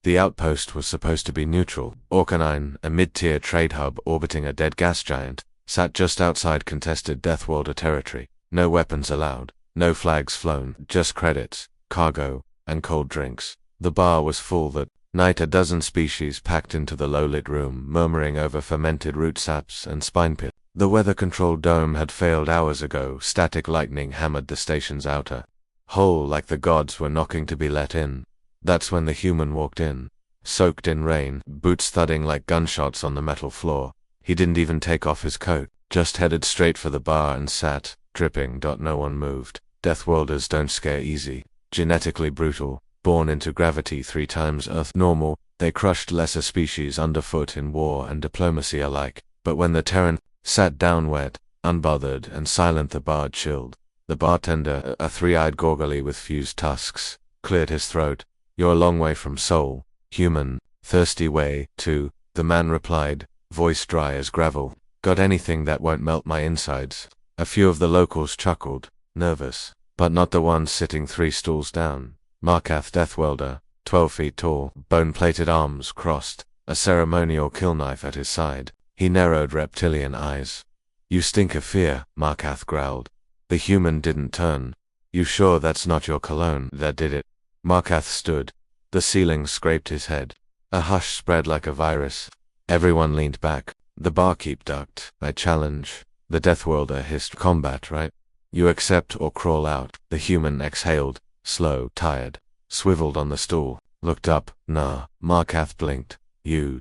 The outpost was supposed to be neutral. Orcanine, a mid-tier trade hub orbiting a dead gas giant, sat just outside contested Deathworlder territory. No weapons allowed, no flags flown, just credits, cargo, and cold drinks. The bar was full that night. A dozen species packed into the low-lit room, murmuring over fermented root saps and spine pit. The weather-control dome had failed hours ago. Static lightning hammered the station's outer hull like the gods were knocking to be let in. That's when the human walked in, soaked in rain, boots thudding like gunshots on the metal floor. He didn't even take off his coat, just headed straight for the bar and sat, dripping. No one moved. Deathworlders don't scare easy. Genetically brutal, born into gravity 3 times Earth normal, they crushed lesser species underfoot in war and diplomacy alike. But when the Terran sat down wet, unbothered and silent, the bar chilled. The bartender, a 3-eyed gorgly with fused tusks, cleared his throat. "You're a long way from soul, human." "Thirsty way, too," the man replied, voice dry as gravel. "Got anything that won't melt my insides?" A few of the locals chuckled, nervous, but not the ones sitting 3 stools down. Markath Deathwelder, 12 feet tall, bone-plated arms crossed, a ceremonial kill knife at his side. He narrowed reptilian eyes. "You stink of fear," Markath growled. The human didn't turn. "You sure that's not your cologne that did it?" Markath stood. The ceiling scraped his head. A hush spread like a virus. Everyone leaned back. The barkeep ducked. "I challenge." The Deathworlder hissed, "Combat, right? You accept or crawl out." The human exhaled, slow, tired, swiveled on the stool, looked up. "Nah." Markath blinked. "You...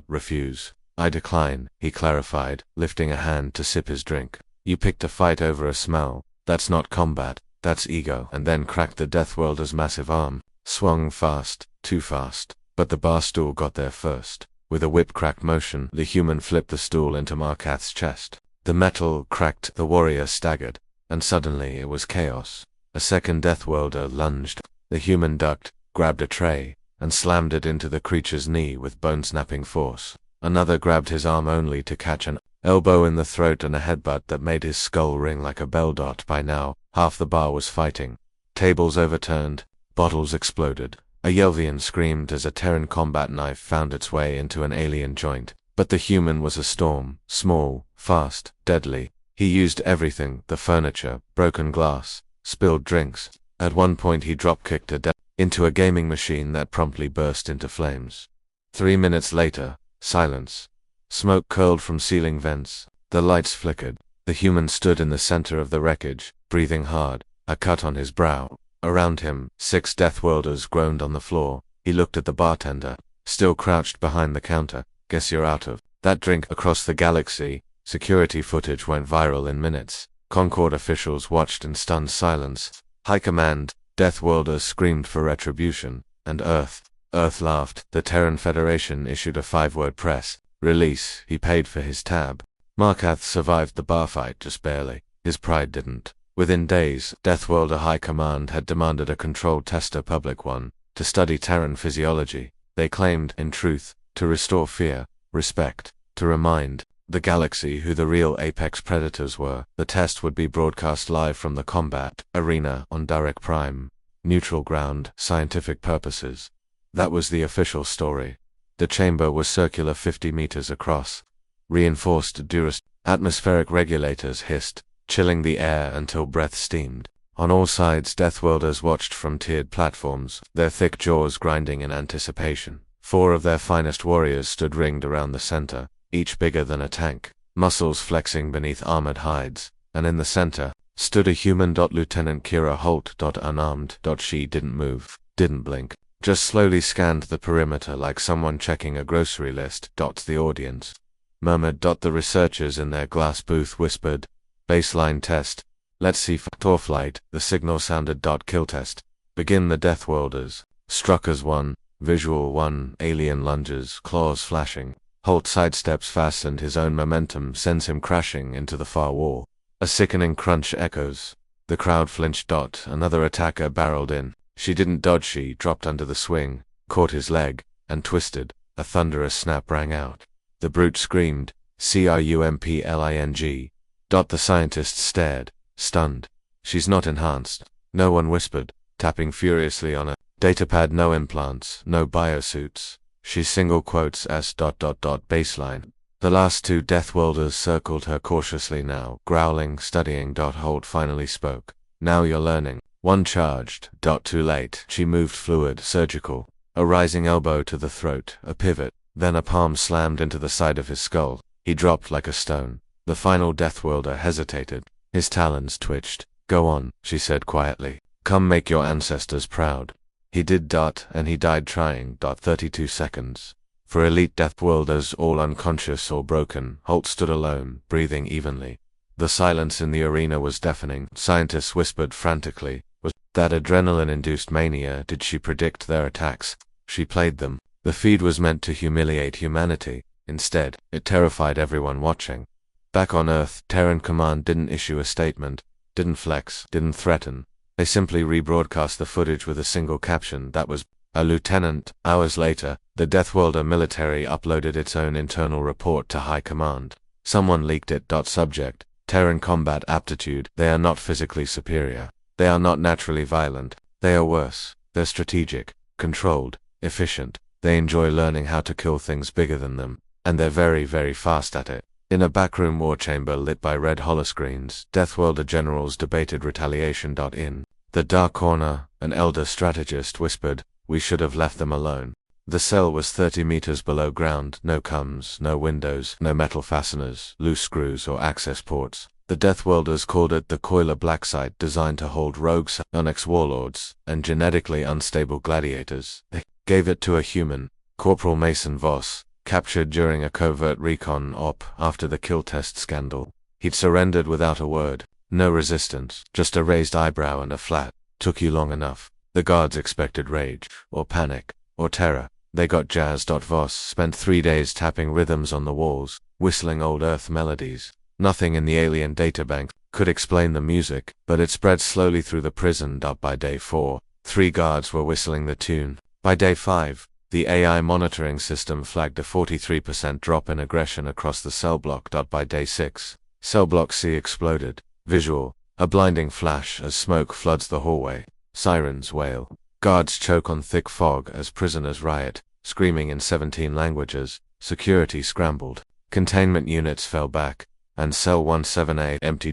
refuse." "I decline," he clarified, lifting a hand to sip his drink. "You picked a fight over a smell. That's not combat, that's ego." And then cracked. The Deathworlder's massive arm swung fast, too fast, but the bar stool got there first. With a whip-crack motion, the human flipped the stool into Markath's chest. The metal cracked, the warrior staggered, and suddenly it was chaos. A second Deathworlder lunged. The human ducked, grabbed a tray, and slammed it into the creature's knee with bone-snapping force. Another grabbed his arm only to catch an elbow in the throat and a headbutt that made his skull ring like a bell. By now, half the bar was fighting. Tables overturned, bottles exploded. A Yelvian screamed as a Terran combat knife found its way into an alien joint. But the human was a storm, small, fast, deadly. He used everything, the furniture, broken glass, spilled drinks. At one point he drop-kicked into a gaming machine that promptly burst into flames. 3 minutes later, silence. Smoke curled from ceiling vents. The lights flickered. The human stood in the center of the wreckage, breathing hard, a cut on his brow. Around him, 6 Deathworlders groaned on the floor. He looked at the bartender, still crouched behind the counter. "Guess you're out of that drink." Across the galaxy, security footage went viral in minutes. Concord officials watched in stunned silence. High Command, Deathworlders screamed for retribution, and Earth laughed. The Terran Federation issued a 5-word press release. He paid for his tab. Markath survived the bar fight just barely. His pride didn't. Within days, Deathworlder High Command had demanded a controlled test, a public one, to study Terran physiology. They claimed, in truth, to restore fear, respect, to remind the galaxy who the real apex predators were. The test would be broadcast live from the combat arena on Direct Prime. Neutral ground, scientific purposes. That was the official story. The chamber was circular, 50 meters across. Reinforced duress. Atmospheric regulators hissed, chilling the air until breath steamed. On all sides, Deathworlders watched from tiered platforms, their thick jaws grinding in anticipation. 4 of their finest warriors stood ringed around the center, each bigger than a tank, muscles flexing beneath armored hides. And in the center stood a human. Lieutenant Kira Holt. Unarmed. She didn't move, didn't blink, just slowly scanned the perimeter like someone checking a grocery list. The audience murmured. The researchers in their glass booth whispered, "Baseline test. Let's see for flight." The signal sounded. Kill test. Begin. The Deathworlders struck as one. Visual 1. Alien lunges, claws flashing. Holt sidesteps fast and his own momentum sends him crashing into the far wall. A sickening crunch echoes. The crowd flinched. Another attacker barreled in. She didn't dodge. She dropped under the swing, caught his leg, and twisted. A thunderous snap rang out. The brute screamed, "Crumpling." The scientists stared, stunned. "She's not enhanced." No one whispered, tapping furiously on a Datapad no implants, no biosuits. She single quotes S. Baseline. The last two Deathworlders circled her cautiously now, growling, studying. Holt finally spoke. Now you're learning. One charged. Too late. She moved fluid, surgical. A rising elbow to the throat, a pivot, then a palm slammed into the side of his skull. He dropped like a stone. The final Deathworlder hesitated. His talons twitched. Go on, she said quietly. Come make your ancestors proud. He did. And he died trying. 32 seconds. For elite Deathworlders all unconscious or broken, Holt stood alone, breathing evenly. The silence in the arena was deafening. Scientists whispered frantically. Was that adrenaline-induced mania? Did she predict their attacks? She played them. The feed was meant to humiliate humanity. Instead, it terrified everyone watching. Back on Earth, Terran Command didn't issue a statement, didn't flex, didn't threaten. They simply rebroadcast the footage with a single caption that was, "A lieutenant." Hours later, the Deathworlder military uploaded its own internal report to High Command. Someone leaked it. Subject: Terran combat aptitude. They are not physically superior. They are not naturally violent. They are worse. They're strategic, controlled, efficient. They enjoy learning how to kill things bigger than them. And they're very, very fast at it. In a backroom war chamber lit by red holoscreens, Deathworlder generals debated retaliation. In the dark corner, an elder strategist whispered, "We should have left them alone." The cell was 30 meters below ground, no coms, no windows, no metal fasteners, loose screws or access ports. The Deathworlders called it the Coiler Black Site, designed to hold rogue psionics warlords and genetically unstable gladiators. They gave it to a human, Corporal Mason Voss, captured during a covert recon op after the kill test scandal. He'd surrendered without a word. No resistance, just a raised eyebrow and a flat, "Took you long enough." The guards expected rage, or panic, or terror. They got jazzed. Voss spent 3 days tapping rhythms on the walls, whistling old Earth melodies. Nothing in the alien databank could explain the music, but it spread slowly through the prison. By day 4, 3 guards were whistling the tune. By day 5, the AI monitoring system flagged a 43% drop in aggression across the cell block. By day 6, cell block C exploded. Visual, a blinding flash as smoke floods the hallway. Sirens wail. Guards choke on thick fog as prisoners riot, screaming in 17 languages. Security scrambled. Containment units fell back, and Cell 178 empty.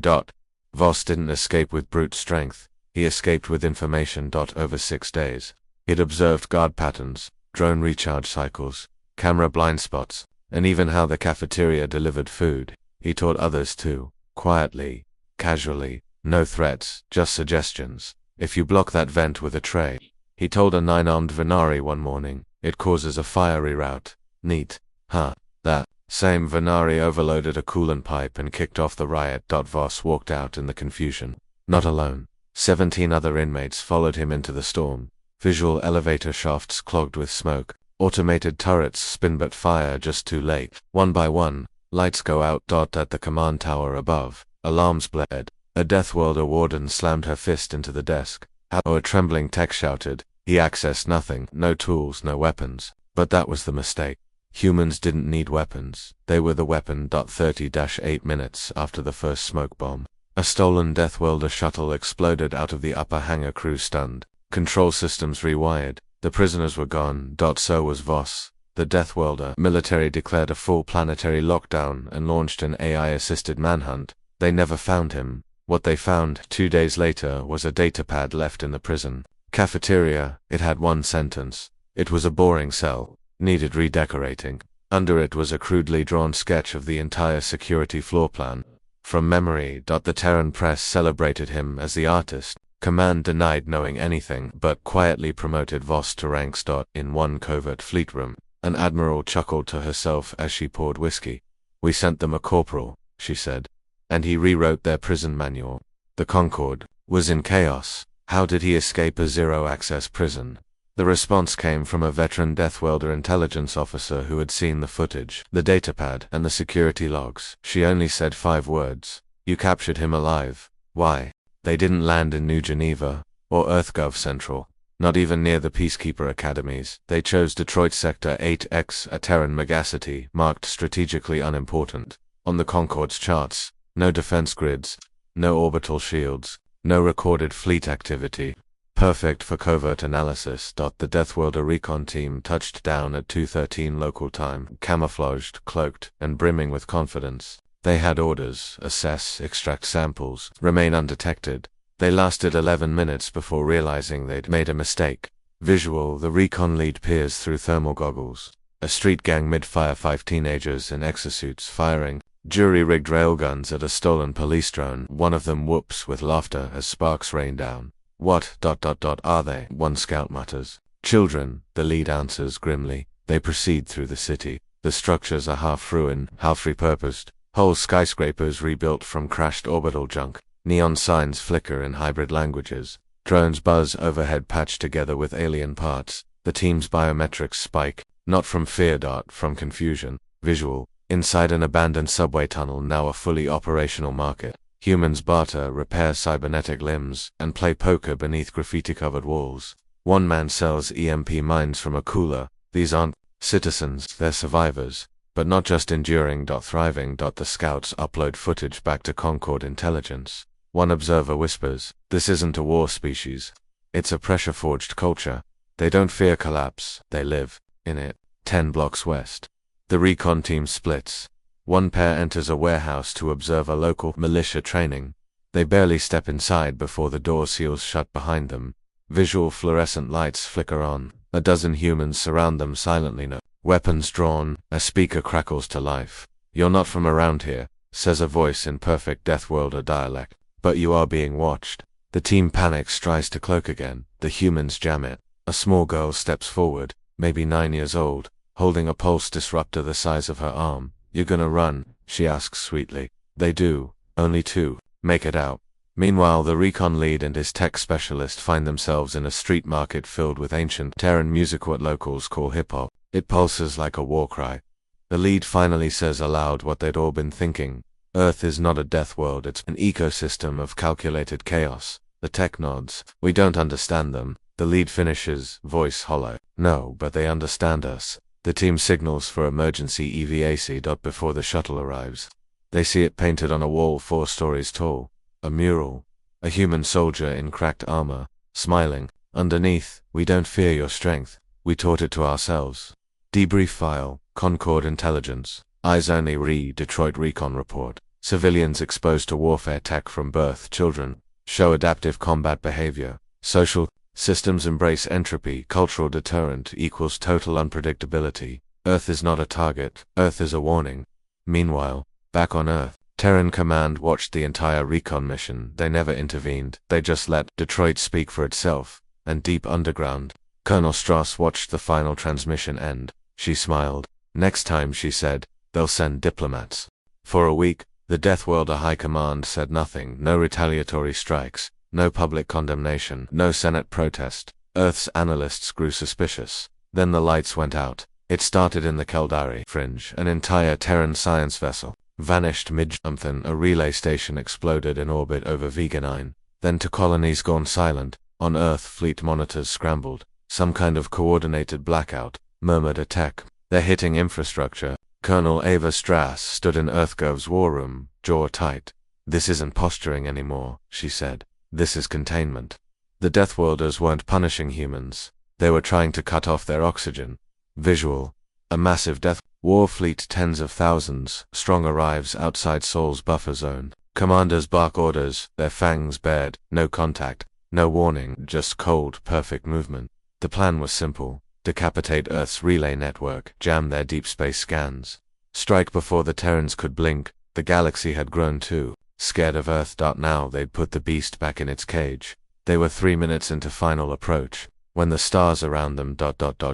Voss didn't escape with brute strength. He escaped with information. Over 6 days, he'd observed guard patterns, drone recharge cycles, camera blind spots, and even how the cafeteria delivered food. He taught others too, quietly, casually, no threats, just suggestions. If you block that vent with a tray, he told a 9-armed Venari one morning, it causes a fiery rout. Neat, huh? That same Venari overloaded a coolant pipe and kicked off the riot. Voss walked out in the confusion. Not alone. 17 other inmates followed him into the storm. Visual elevator shafts clogged with smoke. Automated turrets spin but fire just too late. One by one, lights go out. At the command tower above, alarms blared. A Deathworlder warden slammed her fist into the desk. A trembling tech shouted. He accessed nothing, no tools, no weapons. But that was the mistake. Humans didn't need weapons. They were the weapon. 30-8 minutes after the first smoke bomb, a stolen Deathworlder shuttle exploded out of the upper hangar. Crew stunned. Control systems rewired. The prisoners were gone. So was Voss. The Deathworlder military declared a full planetary lockdown and launched an AI-assisted manhunt. They never found him. What they found 2 days later was a datapad left in the prison cafeteria. It had one sentence. It was a boring cell. Needed redecorating. Under it was a crudely drawn sketch of the entire security floor plan. From memory. The Terran press celebrated him as the artist. Command denied knowing anything, but quietly promoted Voss to ranks. In one covert fleet room, an admiral chuckled to herself as she poured whiskey. "We sent them a corporal," she said, "and he rewrote their prison manual." The Concorde was in chaos. How did he escape a zero-access prison? The response came from a veteran Deathworlder intelligence officer who had seen the footage, the datapad, and the security logs. She only said 5 words. "You captured him alive. Why?" They didn't land in New Geneva, or EarthGov Central, not even near the Peacekeeper academies. They chose Detroit Sector 8X, a Terran megacity, marked strategically unimportant. On the Concorde's charts, no defense grids, no orbital shields, no recorded fleet activity. Perfect for covert analysis. The Deathworlder recon team touched down at 2:13 local time, camouflaged, cloaked, and brimming with confidence. They had orders: assess, extract samples, remain undetected. They lasted 11 minutes before realizing they'd made a mistake. Visual: the recon lead peers through thermal goggles. A street gang mid-fire, 5 teenagers in exosuits firing jury-rigged railguns at a stolen police drone. One of them whoops with laughter as sparks rain down. What are they? One scout mutters. Children, the lead answers grimly. They proceed through the city. The structures are half ruin, half repurposed. Whole skyscrapers rebuilt from crashed orbital junk. Neon signs flicker in hybrid languages. Drones buzz overhead, patched together with alien parts. The team's biometrics spike, not from fear, from confusion. Visual: inside an abandoned subway tunnel, now a fully operational market. Humans barter, repair cybernetic limbs, and play poker beneath graffiti-covered walls. One man sells EMP mines from a cooler. These aren't citizens, they're survivors. But not just enduring, thriving. The scouts upload footage back to Concord Intelligence. One observer whispers, "This isn't a war species. It's a pressure-forged culture. They don't fear collapse, they live in it." 10 blocks west. The recon team splits. One pair enters a warehouse to observe a local militia training. They barely step inside before the door seals shut behind them. Visual: fluorescent lights flicker on. A dozen humans surround them silently, no weapons drawn. A speaker crackles to life. "You're not from around here," says a voice in perfect Deathworlder dialect. "But you are being watched." The team panics, tries to cloak again. The humans jam it. A small girl steps forward, maybe 9 years old, holding a pulse disruptor the size of her arm. "You're gonna run?" she asks sweetly. They do. Only 2 make it out. Meanwhile, the recon lead and his tech specialist find themselves in a street market filled with ancient Terran music, what locals call hip-hop. It pulses like a war cry. The lead finally says aloud what they'd all been thinking. Earth is not a death world, it's an ecosystem of calculated chaos. The tech nods. "We don't understand them." The lead finishes, voice hollow. "No, but they understand us." The team signals for emergency EVAC. Before the shuttle arrives, they see it painted on a wall 4 stories tall. A mural. A human soldier in cracked armor, smiling. Underneath, "We don't fear your strength. We taught it to ourselves." Debrief file, Concord Intelligence. Eyes only. Detroit Recon Report. Civilians exposed to warfare tech from birth. Children show adaptive combat behavior. Social systems embrace entropy. Cultural deterrent equals total unpredictability. Earth is not a target. Earth is a warning. Meanwhile, back on Earth, Terran Command watched the entire recon mission. They never intervened. They just let Detroit speak for itself. And deep underground, Colonel Strauss watched the final transmission end. She smiled. "Next time," she said, "they'll send diplomats." For a week, the Deathworlder High Command said nothing. No retaliatory strikes, no public condemnation, no Senate protest. Earth's analysts grew suspicious. Then the lights went out. It started in the Keldari fringe. An entire Terran science vessel vanished mid-something. A relay station exploded in orbit over Veganine. Then 2 colonies gone silent. On Earth, fleet monitors scrambled. "Some kind of coordinated blackout," murmured a tech. "They're hitting infrastructure." Colonel Ava Strass stood in EarthGov's war room, jaw tight. "This isn't posturing anymore," she said. "This is containment." The Deathworlders weren't punishing humans. They were trying to cut off their oxygen. Visual: a massive death war fleet, tens of thousands, strong, arrives outside Sol's buffer zone. Commanders bark orders, their fangs bared. No contact, no warning, just cold, perfect movement. The plan was simple: decapitate Earth's relay network, jam their deep space scans. Strike before the Terrans could blink. The galaxy had grown too, scared of Earth. Now they'd put the beast back in its cage. They were 3 minutes into final approach, when the stars around them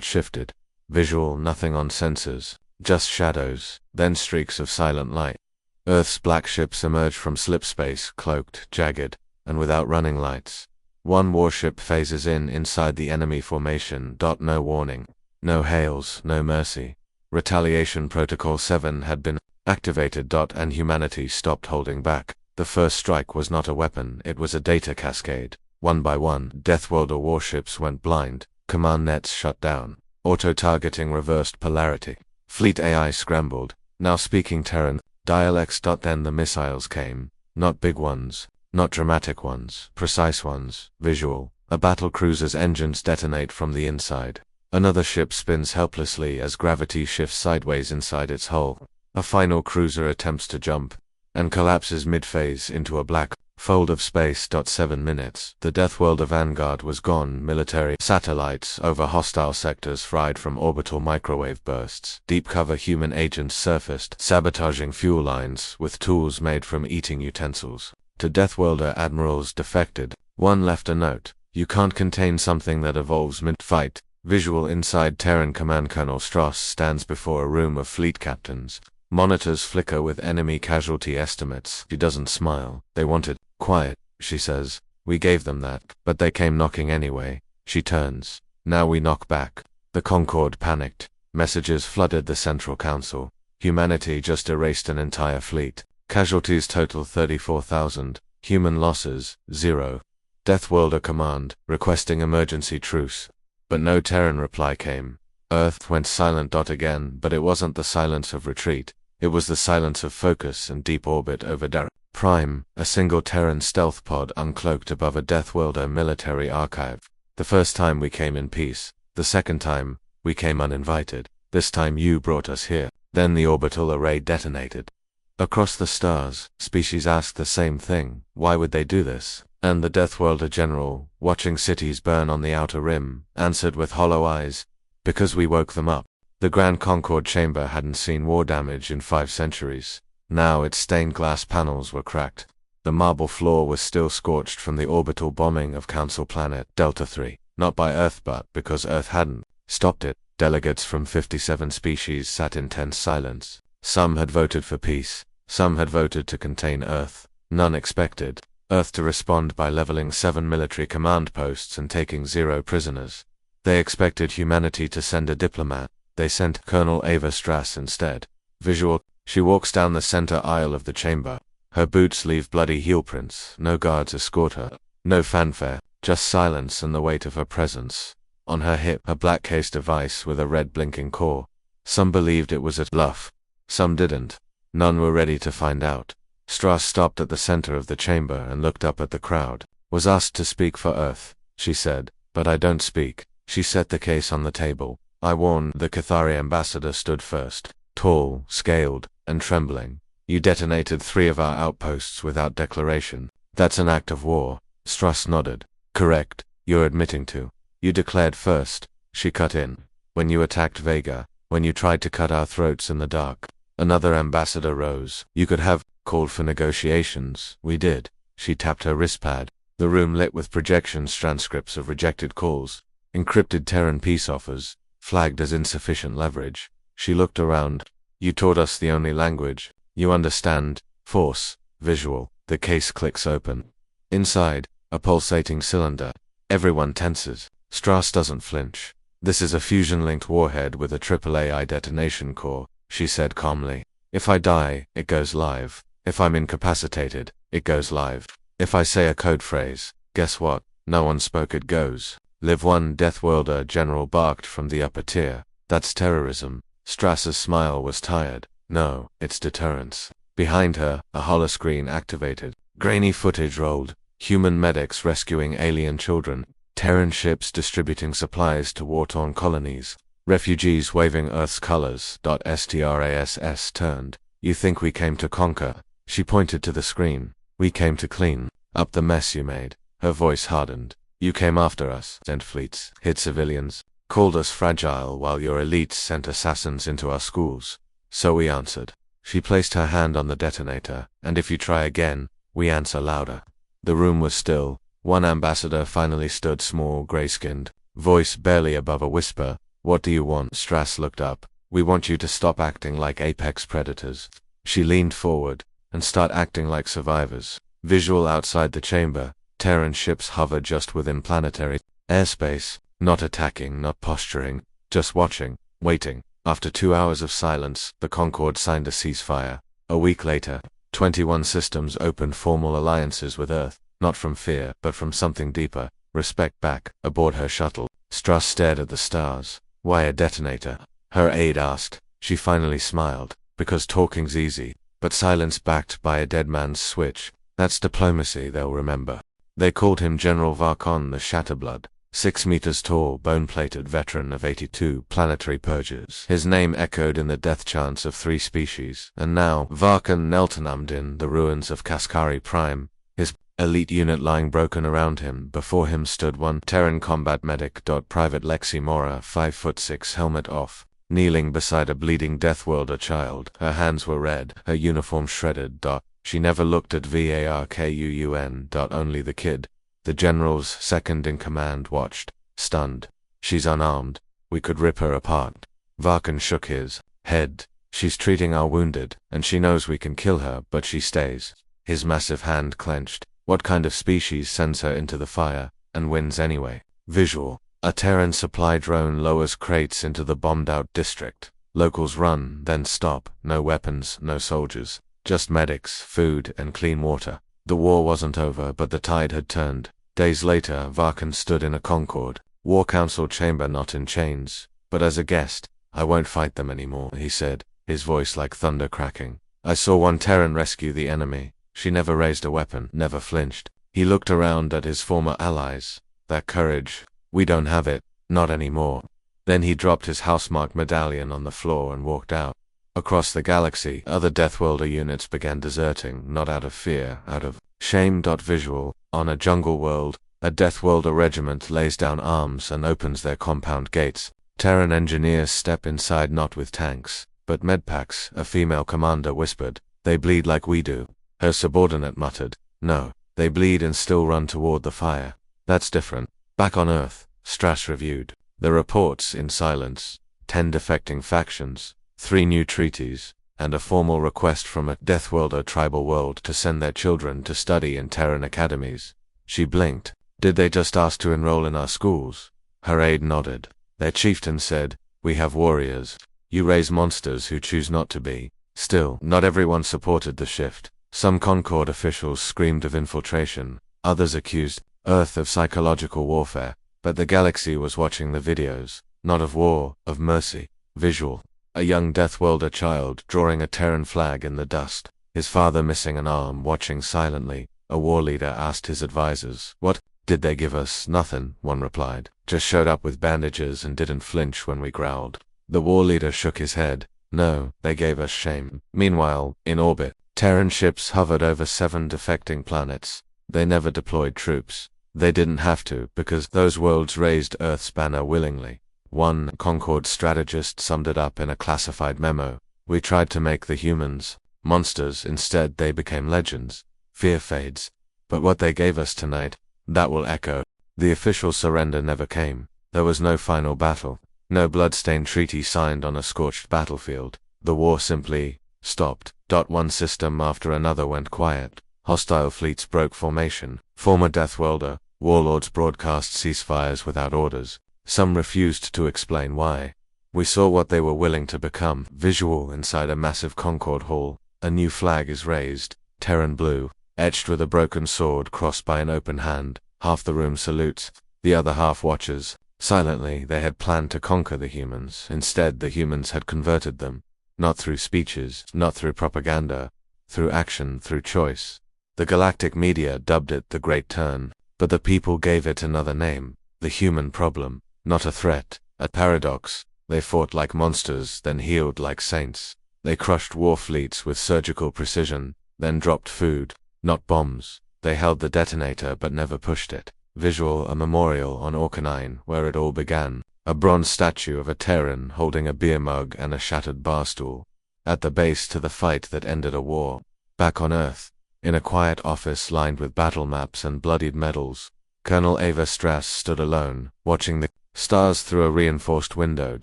shifted. Visual: nothing on sensors, just shadows, then streaks of silent light. Earth's black ships emerged from slipspace, cloaked, jagged, and without running lights. One warship phases inside the enemy formation. No warning, no hails, no mercy. Retaliation Protocol 7 had been activated. And humanity stopped holding back. The first strike was not a weapon, it was a data cascade. One by one, Deathworlder warships went blind. Command nets shut down. Auto-targeting reversed polarity. Fleet AI scrambled, now speaking Terran dialects. Then the missiles came. Not big ones, not dramatic ones, precise ones. Visual: A battle cruiser's engines detonate from the inside. Another ship spins helplessly as gravity shifts sideways inside its hull. A final cruiser attempts to jump and collapses mid-phase into a black fold of space. 7 minutes. The Deathworlder Vanguard was gone. Military satellites over hostile sectors fried from orbital microwave bursts. Deep cover human agents surfaced, sabotaging fuel lines with tools made from eating utensils. To Deathworlder admirals defected. One left a note. You can't contain something that evolves mid-fight. Visual inside Terran Command. Colonel Strauss stands before a room of fleet captains. Monitors flicker with enemy casualty estimates. She doesn't smile. They wanted quiet, she says. We gave them that, but they came knocking anyway. She turns. Now we knock back. The Concorde panicked. Messages flooded the Central Council. Humanity just erased an entire fleet. Casualties total 34,000. Human losses, 0. Deathworlder Command, requesting emergency truce. But no Terran reply came. Earth went silent. Again, but it wasn't the silence of retreat. It was the silence of focus and deep orbit over Dar Prime, a single Terran stealth pod uncloaked above a Deathworlder military archive. The first time we came in peace. The second time, we came uninvited. This time you brought us here. Then the orbital array detonated. Across the stars, species asked the same thing. Why would they do this? And the Deathworlder general, watching cities burn on the outer rim, answered with hollow eyes. Because we woke them up. The Grand Concorde chamber hadn't seen war damage in 5 centuries. Now its stained glass panels were cracked. The marble floor was still scorched from the orbital bombing of Council Planet Delta 3. Not by Earth but because Earth hadn't stopped it. Delegates from 57 species sat in tense silence. Some had voted for peace. Some had voted to contain Earth. None expected Earth to respond by leveling 7 military command posts and taking 0 prisoners. They expected humanity to send a diplomat. They sent Colonel Ava Strass instead. Visual. She walks down the center aisle of the chamber. Her boots leave bloody heel prints. No guards escort her. No fanfare. Just silence and the weight of her presence. On her hip, a black case device with a red blinking core. Some believed it was a bluff. Some didn't. None were ready to find out. Strass stopped at the center of the chamber and looked up at the crowd. Was asked to speak for Earth, she said. But I don't speak. She set the case on the table. I warn. The Cathari ambassador stood first. Tall, scaled, and trembling. You detonated 3 of our outposts without declaration. That's an act of war. Strass nodded. Correct. You're admitting to. You declared first. She cut in. When you attacked Vega. When you tried to cut our throats in the dark. Another ambassador rose. You could have called for negotiations. We did. She tapped her wristpad. The room lit with projections, transcripts of rejected calls. Encrypted Terran peace offers. Flagged as insufficient leverage. She looked around. You taught us the only language. You understand. Force. Visual. The case clicks open. Inside, a pulsating cylinder. Everyone tenses. Strass doesn't flinch. This is a fusion-linked warhead with a AAAI detonation core, she said calmly. If I die, it goes live. If I'm incapacitated, it goes live. If I say a code phrase, guess what? No one spoke. It goes. Live. One Deathworlder general barked from the upper tier. That's terrorism. Strass's smile was tired. No, it's deterrence. Behind her, a holoscreen activated. Grainy footage rolled. Human medics rescuing alien children. Terran ships distributing supplies to war-torn colonies. Refugees waving Earth's colors. Strass turned. You think we came to conquer? She pointed to the screen. We came to clean up the mess you made. Her voice hardened. You came after us, sent fleets, hid civilians, called us fragile while your elites sent assassins into our schools. So we answered. She placed her hand on the detonator, and if you try again, we answer louder. The room was still. One ambassador finally stood, small, gray-skinned, voice barely above a whisper. What do you want? Strass looked up. We want you to stop acting like apex predators. She leaned forward, and start acting like survivors. Visual outside the chamber. Terran ships hover just within planetary airspace, not attacking, not posturing, just watching, waiting. After 2 hours of silence, the Concorde signed a ceasefire. A week later, 21 systems opened formal alliances with Earth, not from fear, but from something deeper, respect. Back, aboard her shuttle, Strass stared at the stars. Why a detonator? Her aide asked. She finally smiled. Because talking's easy, but silence backed by a dead man's switch. That's diplomacy, they'll remember. They called him General Varkon the Shatterblood, 6 meters tall, bone-plated veteran of 82 planetary purges. His name echoed in the death chants of 3 species, and now Varkon knelt in the ruins of Kaskari Prime, his elite unit lying broken around him. Before him stood one Terran combat medic. Private Lexi Mora, 5'6", helmet off, kneeling beside a bleeding Deathworlder child. Her hands were red, her uniform shredded. She never looked at Varkun. Only the kid, the general's second-in-command, watched, stunned. She's unarmed. We could rip her apart. Varkun shook his head. She's treating our wounded, and she knows we can kill her, but she stays. His massive hand clenched. What kind of species sends her into the fire, and wins anyway? Visual. A Terran supply drone lowers crates into the bombed-out district. Locals run, then stop. No weapons, no soldiers. Just medics, food, and clean water. The war wasn't over, but the tide had turned. Days later, Varkun stood in a Concord War Council chamber, not in chains, but as a guest. I won't fight them anymore, he said, his voice like thunder cracking. I saw one Terran rescue the enemy. She never raised a weapon, never flinched. He looked around at his former allies. That courage. We don't have it, not anymore. Then he dropped his housemark medallion on the floor and walked out. Across the galaxy, other Deathworlder units began deserting, not out of fear, out of shame. Visual. On a jungle world, a Deathworlder regiment lays down arms and opens their compound gates. Terran engineers step inside, not with tanks, but medpacks. A female commander whispered, "They bleed like we do." Her subordinate muttered, "No, they bleed and still run toward the fire. That's different." Back on Earth, Strass reviewed the reports in silence. 10 defecting factions, 3 new treaties, and a formal request from a Deathworlder tribal world to send their children to study in Terran academies. She blinked. "Did they just ask to enroll in our schools?" Her aide nodded. Their chieftain said, "We have warriors. You raise monsters who choose not to be." Still, not everyone supported the shift. Some Concord officials screamed of infiltration, others accused Earth of psychological warfare, but the galaxy was watching the videos, not of war, of mercy. Visual. A young Deathworlder child drawing a Terran flag in the dust, his father missing an arm, watching silently. A war leader asked his advisors, "What did they give us?" "Nothing," one replied. "Just showed up with bandages and didn't flinch when we growled." The war leader shook his head. "No, they gave us shame." Meanwhile, in orbit, Terran ships hovered over 7 defecting planets. They never deployed troops. They didn't have to, because those worlds raised Earth's banner willingly. One Concord strategist summed it up in a classified memo. "We tried to make the humans monsters. Instead, they became legends. Fear fades. But what they gave us tonight, that will echo." The official surrender never came. There was no final battle. No blood-stained treaty signed on a scorched battlefield. The war simply stopped. One system after another went quiet. Hostile fleets broke formation. Former Deathworlder warlords broadcast ceasefires without orders. Some refused to explain why. We saw what they were willing to become. Visual. Inside a massive Concord hall, a new flag is raised, Terran blue, etched with a broken sword crossed by an open hand. Half the room salutes, the other half watches. Silently, they had planned to conquer the humans. Instead, the humans had converted them. Not through speeches, not through propaganda, through action, through choice. The galactic media dubbed it the Great Turn, but the people gave it another name, the human problem. Not a threat, a paradox. They fought like monsters, then healed like saints. They crushed war fleets with surgical precision, then dropped food, not bombs. They held the detonator but never pushed it. Visual. A memorial on Orcanine, where it all began. A bronze statue of a Terran holding a beer mug and a shattered bar stool. At the base to the fight that ended a war. Back on Earth, in a quiet office lined with battle maps and bloodied medals, Colonel Ava Strass stood alone, watching the stars through a reinforced window.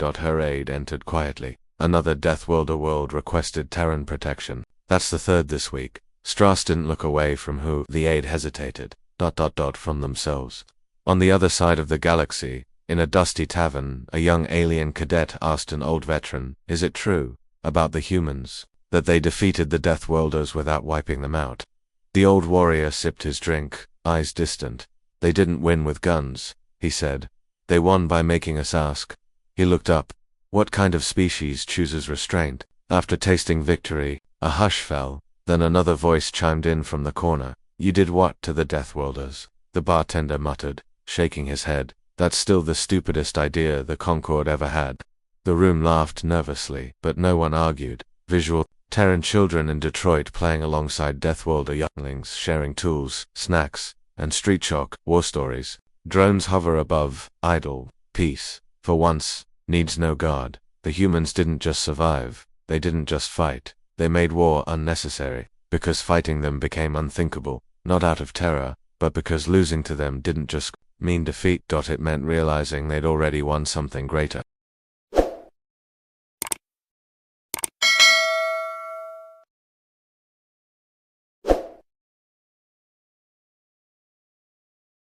Her aide entered quietly. Another Deathworlder world requested Terran protection. That's the 3rd this week. Strass didn't look away from who. The aide hesitated. From themselves. On the other side of the galaxy, in a dusty tavern, a young alien cadet asked an old veteran, "Is it true, about the humans, that they defeated the Deathworlders without wiping them out?" The old warrior sipped his drink, eyes distant. "They didn't win with guns," he said. "They won by making us ask." He looked up. What kind of species chooses restraint? After tasting victory, a hush fell. Then another voice chimed in from the corner. "You did what to the Deathworlders?" The bartender muttered, shaking his head. That's still the stupidest idea the Concorde ever had. The room laughed nervously, but no one argued. Visual Terran children in Detroit playing alongside Deathworlder younglings, sharing tools, snacks, and street shock, war stories. Drones hover above, idle, peace. For once, needs no guard. The humans didn't just survive, they didn't just fight. They made war unnecessary, because fighting them became unthinkable, not out of terror, but because losing to them didn't just mean defeat. It meant realizing they'd already won something greater.